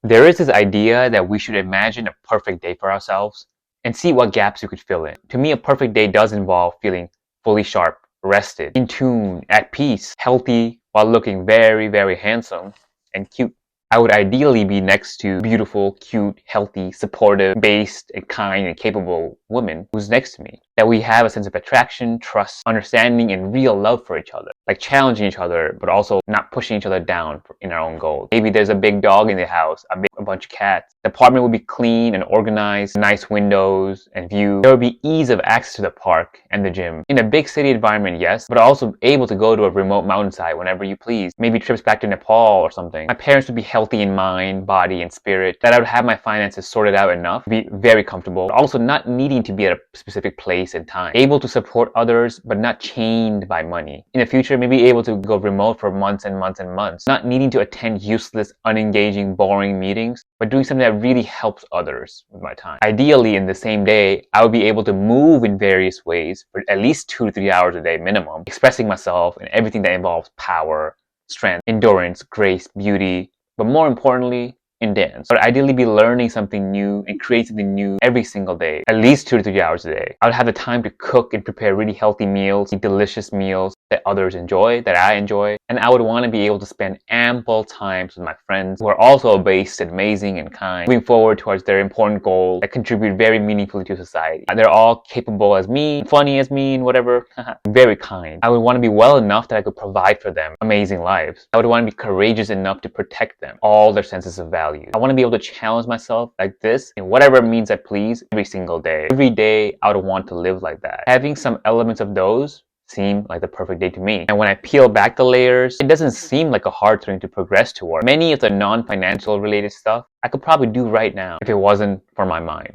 There is this idea that we should imagine a perfect day for ourselves and see what gaps we could fill in. To me, a perfect day does involve feeling fully sharp, rested, in tune, at peace, healthy, while looking very, very handsome and cute. I would ideally be next to beautiful, cute, healthy, supportive, based, and kind and capable woman who's next to me. That we have a sense of attraction, trust, understanding, and real love for each other. Like challenging each other, but also not pushing each other down in our own goals. Maybe there's a big dog in the house, a bunch of cats. The apartment will be clean and organized, nice windows and view. There will be ease of access to the park and the gym. In a big city environment, yes, but also able to go to a remote mountainside whenever you please. Maybe trips back to Nepal or something. My parents would be healthy in mind, body, and spirit. That I would have my finances sorted out enough to be very comfortable, but also not needing to be at a specific place and time. Able to support others, but not chained by money. In the future, maybe able to go remote for months and months and months. Not needing to attend useless, unengaging, boring meetings, but doing something that really helps others with my time. Ideally, in the same day, I would be able to move in various ways for at least 2 to 3 hours a day minimum, expressing myself and everything that involves power, strength, endurance, grace, beauty, but more importantly, in dance. But ideally be learning something new and create something new every single day, at least 2 to 3 hours a day. I would have the time to cook and prepare really healthy meals, eat delicious meals that others enjoy, that I enjoy, and I would want to be able to spend ample times with my friends who are also based, amazing, and kind, moving forward towards their important goals that contribute very meaningfully to society. They're all capable as me, funny as me, and whatever, very kind. I would want to be well enough that I could provide for them amazing lives. I would want to be courageous enough to protect them, all their senses of value. I want to be able to challenge myself like this in whatever means I please every single day. Every day, I would want to live like that. Having some elements of those seem like the perfect day to me. And when I peel back the layers, it doesn't seem like a hard thing to progress toward. Many of the non-financial related stuff I could probably do right now if it wasn't for my mind.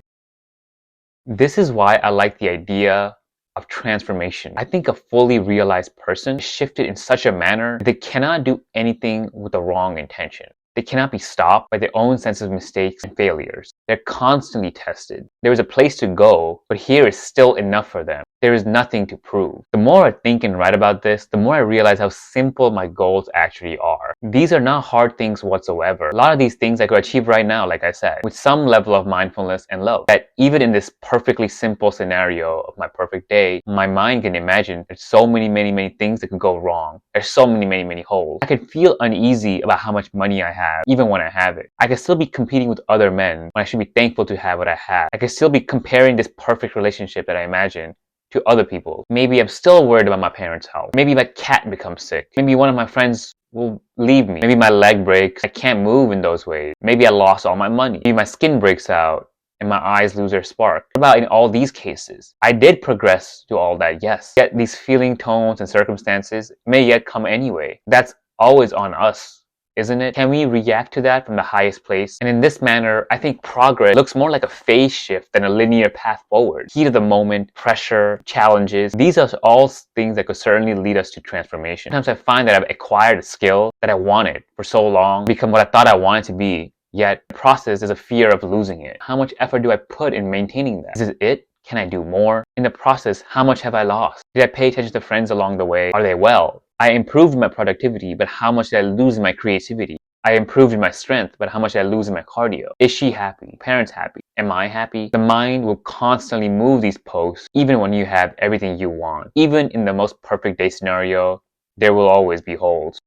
This is why I like the idea of transformation. I think a fully realized person is shifted in such a manner that they cannot do anything with the wrong intention. They cannot be stopped by their own sense of mistakes and failures. They're constantly tested. There is a place to go, but here is still enough for them. There is nothing to prove. The more I think and write about this, the more I realize how simple my goals actually are. These are not hard things whatsoever. A lot of these things I could achieve right now, like I said, with some level of mindfulness and love. That even in this perfectly simple scenario of my perfect day, my mind can imagine there's so many things that could go wrong. There's so many holes. I can feel uneasy about how much money I have, even when I have it. I can still be competing with other men when I should be thankful to have what I have. I can still be comparing this perfect relationship that I imagine to other people. Maybe I'm still worried about my parents' health. Maybe my cat becomes sick. Maybe one of my friends will leave me. Maybe my leg breaks. I can't move in those ways. Maybe I lost all my money. Maybe my skin breaks out and my eyes lose their spark. What about in all these cases? I did progress to all that, yes. Yet these feeling tones and circumstances may yet come anyway. That's always on us, isn't it? Can we react to that from the highest place? And in this manner, I think progress looks more like a phase shift than a linear path forward. Heat of the moment, pressure, challenges, these are all things that could certainly lead us to transformation. Sometimes I find that I've acquired a skill that I wanted for so long, become what I thought I wanted to be, yet the process is a fear of losing it. How much effort do I put in maintaining that? Is this it? Can I do more? In the process, how much have I lost? Did I pay attention to friends along the way? Are they well? I improved my productivity, but how much did I lose in my creativity? I improved in my strength, but how much did I lose in my cardio? Is she happy? Parents happy? Am I happy? The mind will constantly move these posts, even when you have everything you want. Even in the most perfect day scenario, there will always be holes.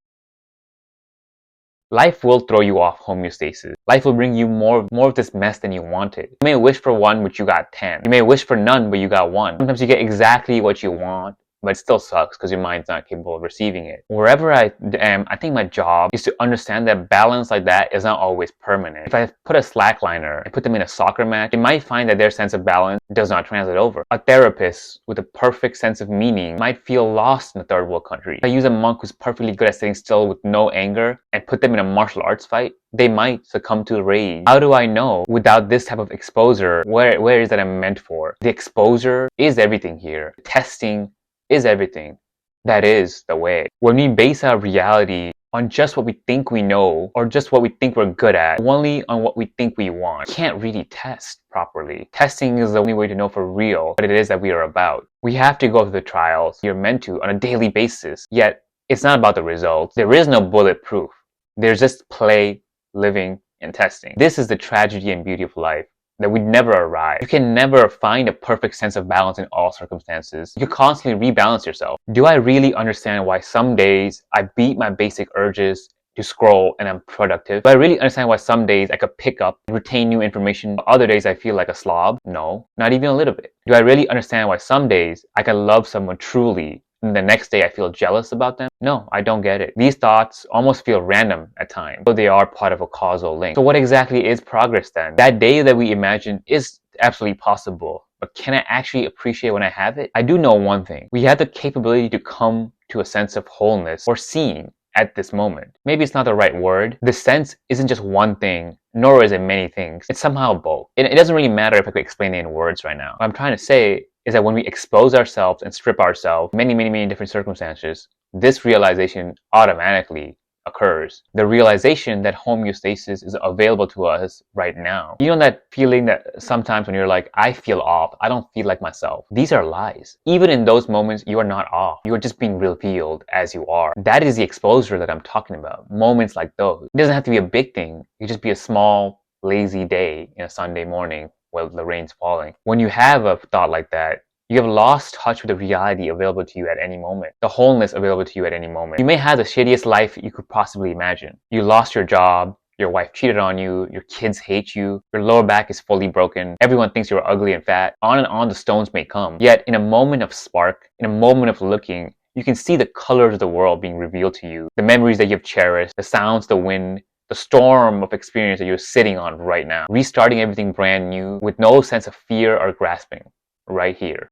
Life will throw you off homeostasis. Life will bring you more of this mess than you wanted. You may wish for one, but you got 10. You may wish for none, but you got one. Sometimes you get exactly what you want, but it still sucks because your mind's not capable of receiving it. Wherever I am, I think my job is to understand that balance like that is not always permanent. If I put a slackliner and put them in a soccer match, they might find that their sense of balance does not translate over. A therapist with a perfect sense of meaning might feel lost in a third world country. If I use a monk who's perfectly good at sitting still with no anger and put them in a martial arts fight, they might succumb to rage. How do I know without this type of exposure, where is that I'm meant for? The exposure is everything here. Testing is everything. That is the way. When we base our reality on just what we think we know or just what we think we're good at, only on what we think we want, we can't really test properly. Testing is the only way to know for real what it is that we are about. We have to go through the trials you're meant to on a daily basis, yet it's not about the results. There is no bulletproof. There's just play, living, and testing. This is the tragedy and beauty of life, that we never arrive. You can never find a perfect sense of balance in all circumstances. You constantly rebalance yourself. Do I really understand why some days I beat my basic urges to scroll and I'm productive? Do I really understand why some days I could pick up and retain new information, other days I feel like a slob? No, not even a little bit. Do I really understand why some days I can love someone truly and the next day I feel jealous about them? No, I don't get it. These thoughts almost feel random at times, but they are part of a causal link. So what exactly is progress then? That day that we imagine is absolutely possible, but can I actually appreciate when I have it? I do know one thing. We have the capability to come to a sense of wholeness or seeing at this moment. Maybe it's not the right word. The sense isn't just one thing, nor is it many things. It's somehow both. It doesn't really matter if I could explain it in words right now. What I'm trying to say is that when we expose ourselves and strip ourselves many different circumstances, this realization automatically occurs. The realization that homeostasis is available to us right now. You know that feeling that sometimes when you're like, I feel off, I don't feel like myself. These are lies. Even in those moments, you are not off. You are just being revealed as you are. That is the exposure that I'm talking about. Moments like those. It doesn't have to be a big thing. It could just be a small, lazy day in a Sunday morning while the rain's falling. When you have a thought like that, you have lost touch with the reality available to you at any moment, the wholeness available to you at any moment. You may have the shittiest life you could possibly imagine. You lost your job, your wife cheated on you, your kids hate you, your lower back is fully broken, everyone thinks you're ugly and fat, on and on the stones may come. Yet in a moment of spark, in a moment of looking, you can see the colors of the world being revealed to you, the memories that you've cherished, the sounds, the wind, the storm of experience that you're sitting on right now, restarting everything brand new with no sense of fear or grasping, right here.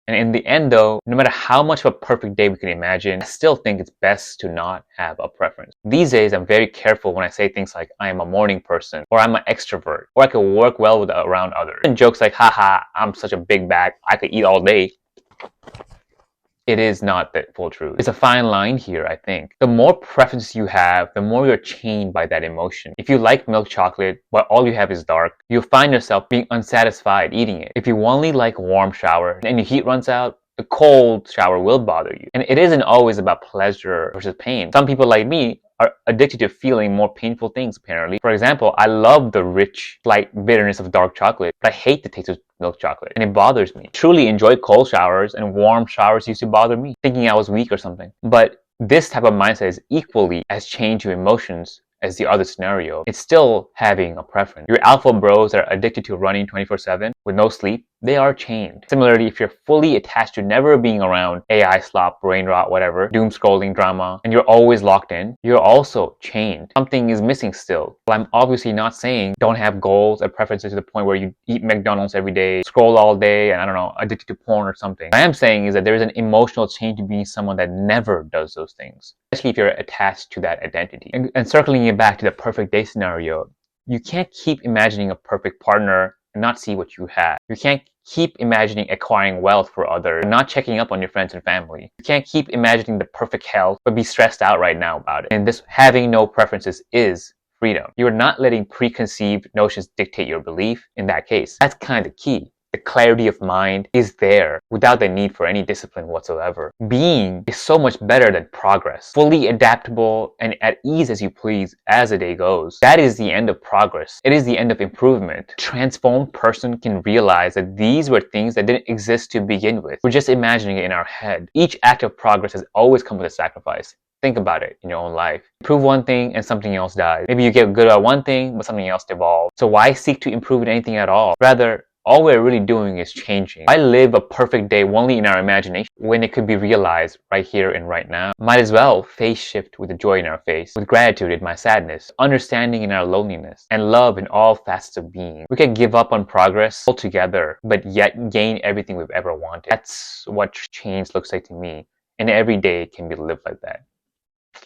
And in the end though, no matter how much of a perfect day we can imagine, I still think it's best to not have a preference. These days, I'm very careful when I say things like, I am a morning person, or I'm an extrovert, or I can work well with around others. And jokes like, haha, I'm such a big bag, I could eat all day. It is not the full truth. It's a fine line here, I think. The more preferences you have, the more you're chained by that emotion. If you like milk chocolate, but all you have is dark, you'll find yourself being unsatisfied eating it. If you only like warm shower and your heat runs out, the cold shower will bother you. And it isn't always about pleasure versus pain. Some people like me are addicted to feeling more painful things, apparently. For example, I love the rich, slight bitterness of dark chocolate, but I hate the taste of milk chocolate, and it bothers me. Truly enjoy cold showers, and warm showers used to bother me, thinking I was weak or something. But this type of mindset is equally as chained to emotions as the other scenario. It's still having a preference. Your alpha bros that are addicted to running 24/7 with no sleep, they are chained. Similarly, if you're fully attached to never being around AI slop, brain rot, whatever, doom scrolling drama, and you're always locked in, you're also chained. Something is missing still. Well, I'm obviously not saying don't have goals or preferences to the point where you eat McDonald's every day, scroll all day, and I don't know, addicted to porn or something. What I am saying is that there is an emotional chain to being someone that never does those things, especially if you're attached to that identity. And circling it back to the perfect day scenario, you can't keep imagining a perfect partner and not see what you have. You can't keep imagining acquiring wealth for others and not checking up on your friends and family. You can't keep imagining the perfect health but be stressed out right now about it. And this having no preferences is freedom. You're not letting preconceived notions dictate your belief in that case. That's kind of key. The clarity of mind is there without the need for any discipline whatsoever. Being is so much better than progress. Fully adaptable and at ease as you please as the day goes. That is the end of progress. It is the end of improvement. A transformed person can realize that these were things that didn't exist to begin with. We're just imagining it in our head. Each act of progress has always come with a sacrifice. Think about it in your own life. Improve one thing and something else dies. Maybe you get good at one thing, but something else devolves. So why seek to improve anything at all? Rather, all we're really doing is changing. Why live a perfect day only in our imagination when it could be realized right here and right now? Might as well face shift with the joy in our face, with gratitude in my sadness, understanding in our loneliness, and love in all facets of being. We can give up on progress altogether, but yet gain everything we've ever wanted. That's what change looks like to me, and every day can be lived like that.